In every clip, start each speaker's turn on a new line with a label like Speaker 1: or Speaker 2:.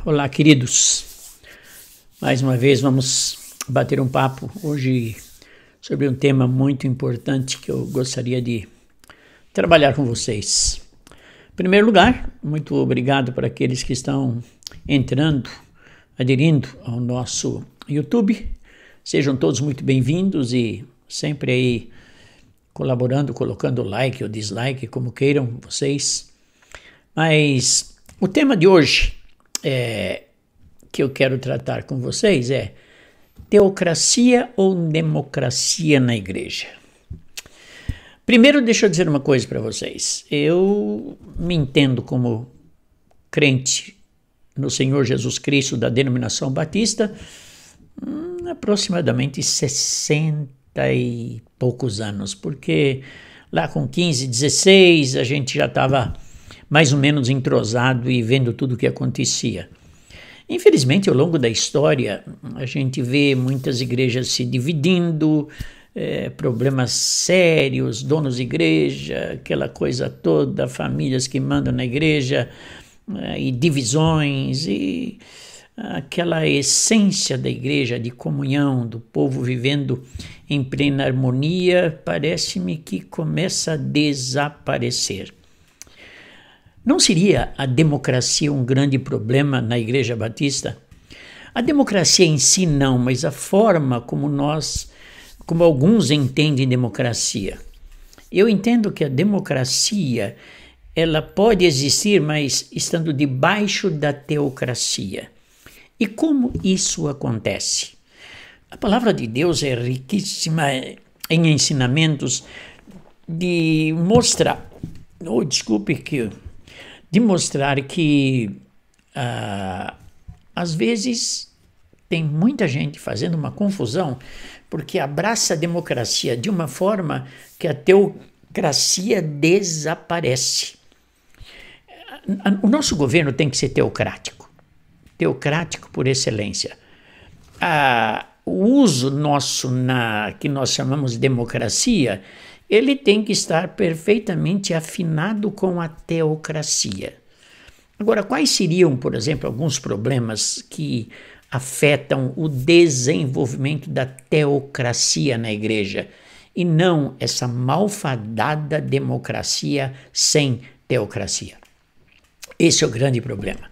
Speaker 1: Olá, queridos. Mais uma vez vamos bater um papo hoje sobre um tema muito importante que eu gostaria de trabalhar com vocês. Em primeiro lugar, muito obrigado para aqueles que estão entrando, aderindo ao nosso YouTube. Sejam todos muito bem-vindos e sempre aí colaborando, colocando like ou dislike, como queiram vocês. Mas o tema de hoje que eu quero tratar com vocês é teocracia ou democracia na igreja. Primeiro, deixa eu dizer uma coisa para vocês. Eu me entendo como crente no Senhor Jesus Cristo da denominação batista aproximadamente 60 e poucos anos, porque lá com 15, 16 a gente já estava mais ou menos entrosado e vendo tudo o que acontecia. Infelizmente, ao longo da história, a gente vê muitas igrejas se dividindo, problemas sérios, donos de igreja, aquela coisa toda, famílias que mandam na igreja, e divisões, e aquela essência da igreja, de comunhão, do povo vivendo em plena harmonia, parece-me que começa a desaparecer. Não seria a democracia um grande problema na Igreja Batista? A democracia em si não, mas a forma como alguns entendem democracia. Eu entendo que a democracia, ela pode existir, mas estando debaixo da teocracia. E como isso acontece? A palavra de Deus é riquíssima em ensinamentos de mostrar, que às vezes tem muita gente fazendo uma confusão porque abraça a democracia de uma forma que a teocracia desaparece. O nosso governo tem que ser teocrático por excelência. O uso nosso que nós chamamos de democracia, ele tem que estar perfeitamente afinado com a teocracia. Agora, quais seriam, por exemplo, alguns problemas que afetam o desenvolvimento da teocracia na igreja e não essa malfadada democracia sem teocracia? Esse é o grande problema.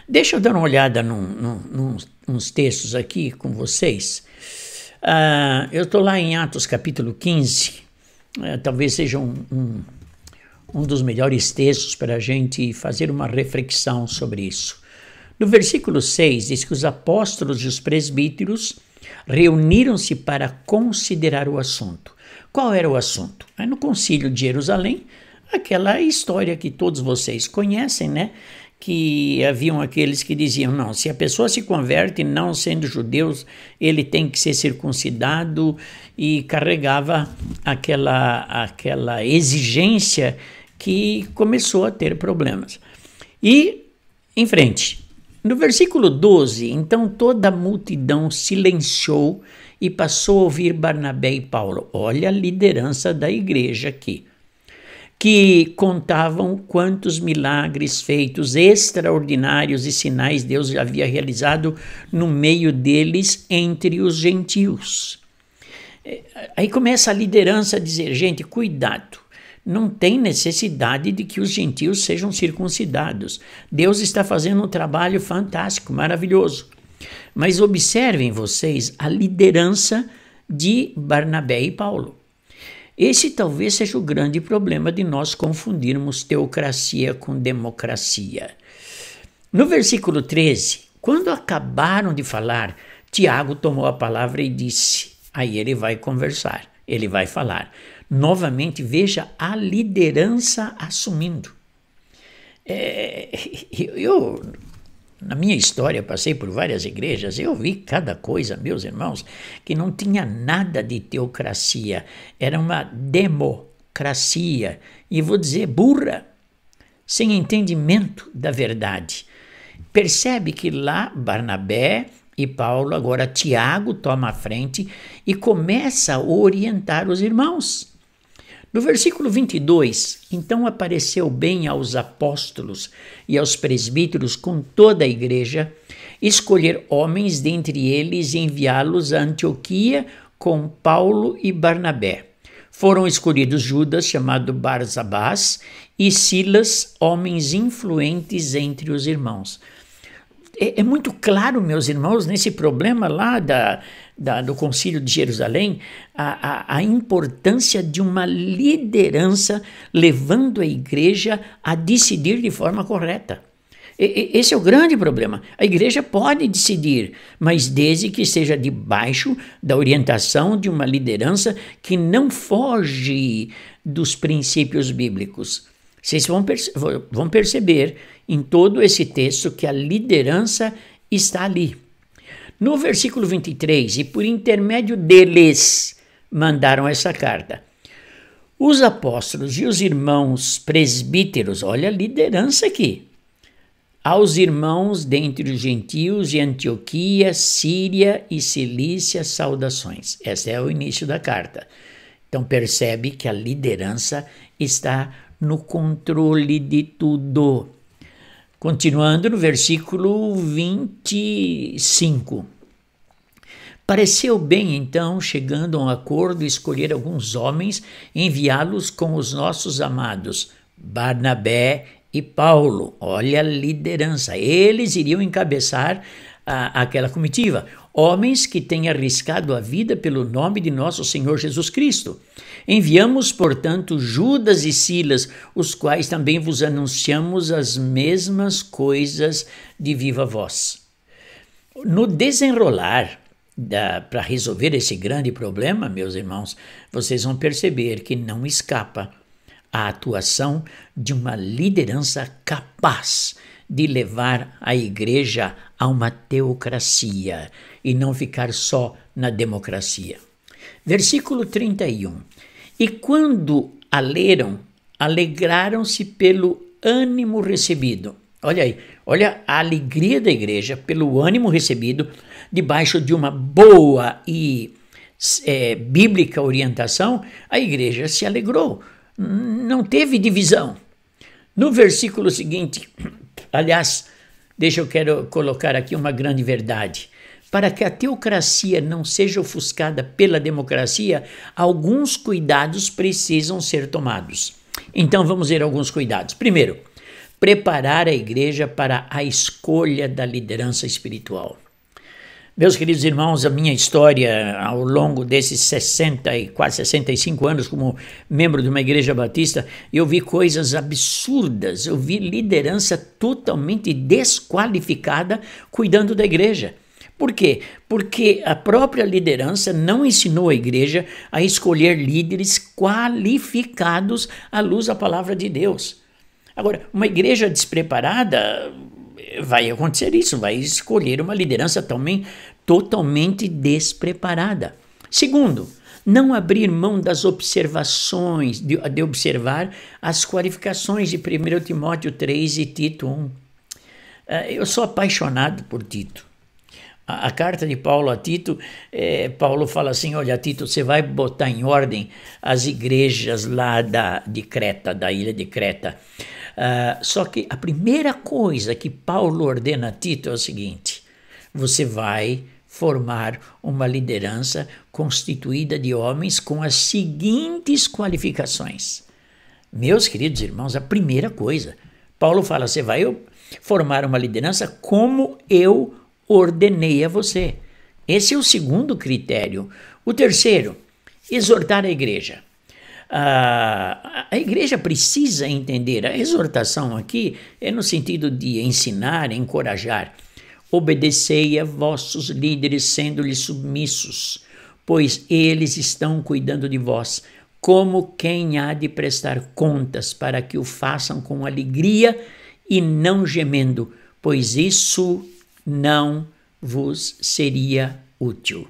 Speaker 1: Deixa eu dar uma olhada nos textos aqui com vocês. Eu estou lá em Atos capítulo 15, talvez seja um dos melhores textos para a gente fazer uma reflexão sobre isso. No versículo 6 diz que os apóstolos e os presbíteros reuniram-se para considerar o assunto. Qual era o assunto? No concílio de Jerusalém, aquela história que todos vocês conhecem, né? Que haviam aqueles que diziam, não, se a pessoa se converte não sendo judeus, ele tem que ser circuncidado, e carregava aquela exigência que começou a ter problemas. E, em frente, no versículo 12, então toda a multidão silenciou e passou a ouvir Barnabé e Paulo. Olha a liderança da igreja aqui, que contavam quantos milagres feitos, extraordinários e sinais Deus havia realizado no meio deles entre os gentios. Aí começa a liderança a dizer, gente, cuidado, não tem necessidade de que os gentios sejam circuncidados. Deus está fazendo um trabalho fantástico, maravilhoso. Mas observem vocês a liderança de Barnabé e Paulo. Esse talvez seja o grande problema de nós confundirmos teocracia com democracia. No versículo 13, quando acabaram de falar, Tiago tomou a palavra e disse, aí ele vai conversar, ele vai falar. Novamente, veja a liderança assumindo. Na minha história, passei por várias igrejas, eu vi cada coisa, meus irmãos, que não tinha nada de teocracia, era uma democracia, e vou dizer burra, sem entendimento da verdade. Percebe que lá Barnabé e Paulo, agora Tiago toma a frente e começa a orientar os irmãos. No versículo 22, então apareceu bem aos apóstolos e aos presbíteros com toda a igreja escolher homens dentre eles e enviá-los a Antioquia com Paulo e Barnabé. Foram escolhidos Judas, chamado Barsabás, e Silas, homens influentes entre os irmãos. É muito claro, meus irmãos, nesse problema lá do Concílio de Jerusalém, a importância de uma liderança levando a igreja a decidir de forma correta. Esse é o grande problema. A igreja pode decidir, mas desde que esteja debaixo da orientação de uma liderança que não foge dos princípios bíblicos. Vocês vão perceber em todo esse texto que a liderança está ali. No versículo 23, e por intermédio deles mandaram essa carta. Os apóstolos e os irmãos presbíteros, olha a liderança aqui, aos irmãos dentre os gentios de Antioquia, Síria e Cilícia, saudações. Esse é o início da carta. Então percebe que a liderança está no controle de tudo. Continuando no versículo 25. Pareceu bem, então, chegando a um acordo, escolher alguns homens e enviá-los com os nossos amados, Barnabé e Paulo. Olha a liderança. Eles iriam encabeçar aquela comitiva. Homens que têm arriscado a vida pelo nome de nosso Senhor Jesus Cristo. Enviamos, portanto, Judas e Silas, os quais também vos anunciamos as mesmas coisas de viva voz. No desenrolar para resolver esse grande problema, meus irmãos, vocês vão perceber que não escapa a atuação de uma liderança capaz de levar a igreja a uma teocracia e não ficar só na democracia. Versículo 31. E quando a leram, alegraram-se pelo ânimo recebido. Olha aí, olha a alegria da igreja pelo ânimo recebido debaixo de uma boa e bíblica orientação. A igreja se alegrou, não teve divisão. No versículo seguinte, aliás, quero colocar aqui uma grande verdade. Para que a teocracia não seja ofuscada pela democracia, alguns cuidados precisam ser tomados. Então vamos ver alguns cuidados. Primeiro, preparar a igreja para a escolha da liderança espiritual. Meus queridos irmãos, a minha história ao longo desses quase 65 anos como membro de uma igreja batista, eu vi coisas absurdas, eu vi liderança totalmente desqualificada cuidando da igreja. Por quê? Porque a própria liderança não ensinou a igreja a escolher líderes qualificados à luz da palavra de Deus. Agora, uma igreja despreparada vai acontecer isso, vai escolher uma liderança também totalmente despreparada. Segundo, não abrir mão das observações, de observar as qualificações de 1 Timóteo 3 e Tito 1. Eu sou apaixonado por Tito. A carta de Paulo a Tito, Paulo fala assim, olha Tito, você vai botar em ordem as igrejas lá de Creta, da ilha de Creta. Só que a primeira coisa que Paulo ordena a Tito é o seguinte, você vai formar uma liderança constituída de homens com as seguintes qualificações. Meus queridos irmãos, a primeira coisa, Paulo fala, você vai formar uma liderança como eu ordenei a você. Esse é o segundo critério. O terceiro, exortar a igreja. A igreja precisa entender, a exortação aqui é no sentido de ensinar, encorajar. Obedecei a vossos líderes, sendo-lhes submissos, pois eles estão cuidando de vós, como quem há de prestar contas, para que o façam com alegria e não gemendo, pois isso não vos seria útil.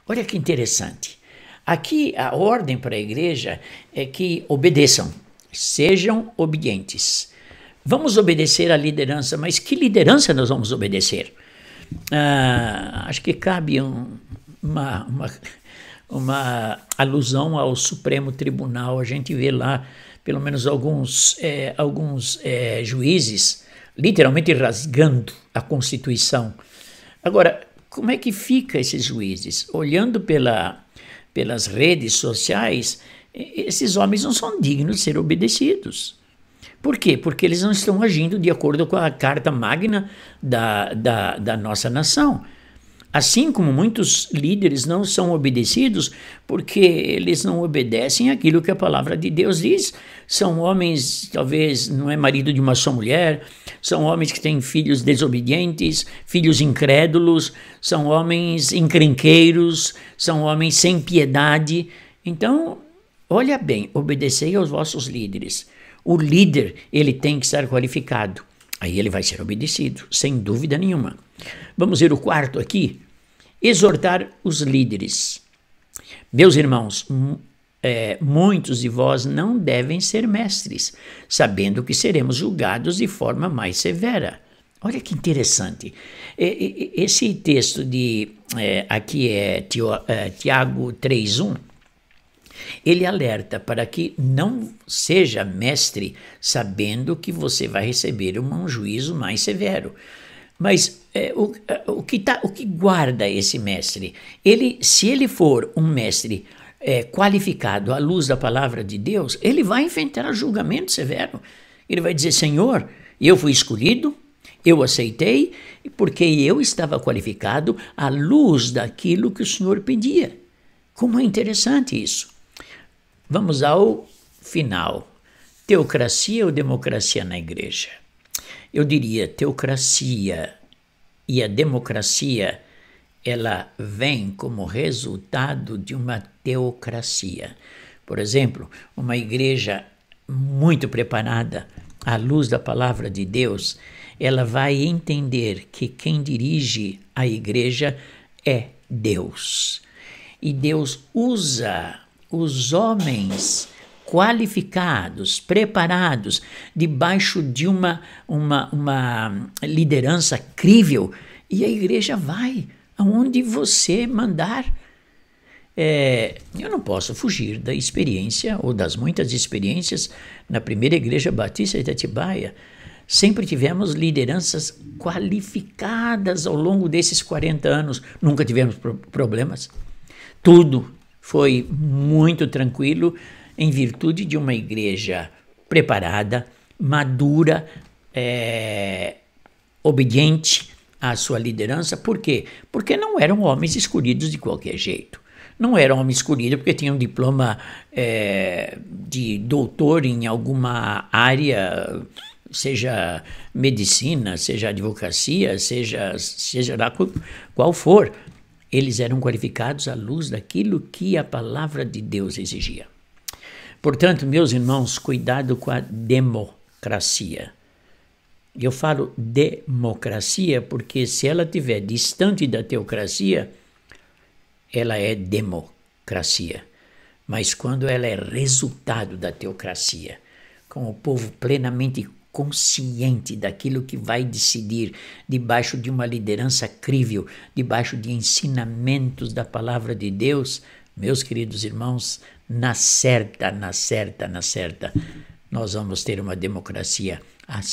Speaker 1: Olha que interessante. Aqui a ordem para a igreja é que obedeçam, sejam obedientes. Vamos obedecer à liderança, mas que liderança nós vamos obedecer? Acho que cabe uma alusão ao Supremo Tribunal. A gente vê lá, pelo menos alguns juízes literalmente rasgando a Constituição. Agora, como é que fica esses juízes? Olhando pelas redes sociais, esses homens não são dignos de ser obedecidos. Por quê? Porque eles não estão agindo de acordo com a Carta Magna da nossa nação. Assim como muitos líderes não são obedecidos porque eles não obedecem aquilo que a palavra de Deus diz. São homens, talvez não é marido de uma só mulher, são homens que têm filhos desobedientes, filhos incrédulos, são homens encrenqueiros, são homens sem piedade. Então, olha bem, obedecei aos vossos líderes. O líder, ele tem que estar qualificado. Aí ele vai ser obedecido, sem dúvida nenhuma. Vamos ver o quarto aqui. Exortar os líderes. Meus irmãos, muitos de vós não devem ser mestres, sabendo que seremos julgados de forma mais severa. Olha que interessante. Esse texto aqui é Tiago 3:1. Ele alerta para que não seja mestre sabendo que você vai receber um juízo mais severo. Mas o que guarda esse mestre? Se ele for um mestre qualificado à luz da palavra de Deus, ele vai enfrentar julgamento severo. Ele vai dizer, Senhor, eu fui escolhido, eu aceitei, porque eu estava qualificado à luz daquilo que o Senhor pedia. Como é interessante isso. Vamos ao final. Teocracia ou democracia na igreja? Eu diria teocracia e a democracia, ela vem como resultado de uma teocracia. Por exemplo, uma igreja muito preparada à luz da palavra de Deus, ela vai entender que quem dirige a igreja é Deus. E Deus usa os homens qualificados, preparados, debaixo de uma liderança crível, e a igreja vai aonde você mandar. Eu não posso fugir da experiência, ou das muitas experiências, na primeira igreja batista de Atibaia. Sempre tivemos lideranças qualificadas ao longo desses 40 anos, nunca tivemos problemas. Tudo foi muito tranquilo em virtude de uma igreja preparada, madura, obediente à sua liderança. Por quê? Porque não eram homens escolhidos de qualquer jeito. Não eram homens escolhidos porque tinham diploma de doutor em alguma área, seja medicina, seja advocacia, seja lá qual for. Eles eram qualificados à luz daquilo que a palavra de Deus exigia. Portanto, meus irmãos, cuidado com a democracia. Eu falo democracia porque se ela estiver distante da teocracia, ela é democracia. Mas quando ela é resultado da teocracia, com o povo plenamente consciente daquilo que vai decidir, debaixo de uma liderança crível, debaixo de ensinamentos da palavra de Deus, meus queridos irmãos, na certa, nós vamos ter uma democracia assim.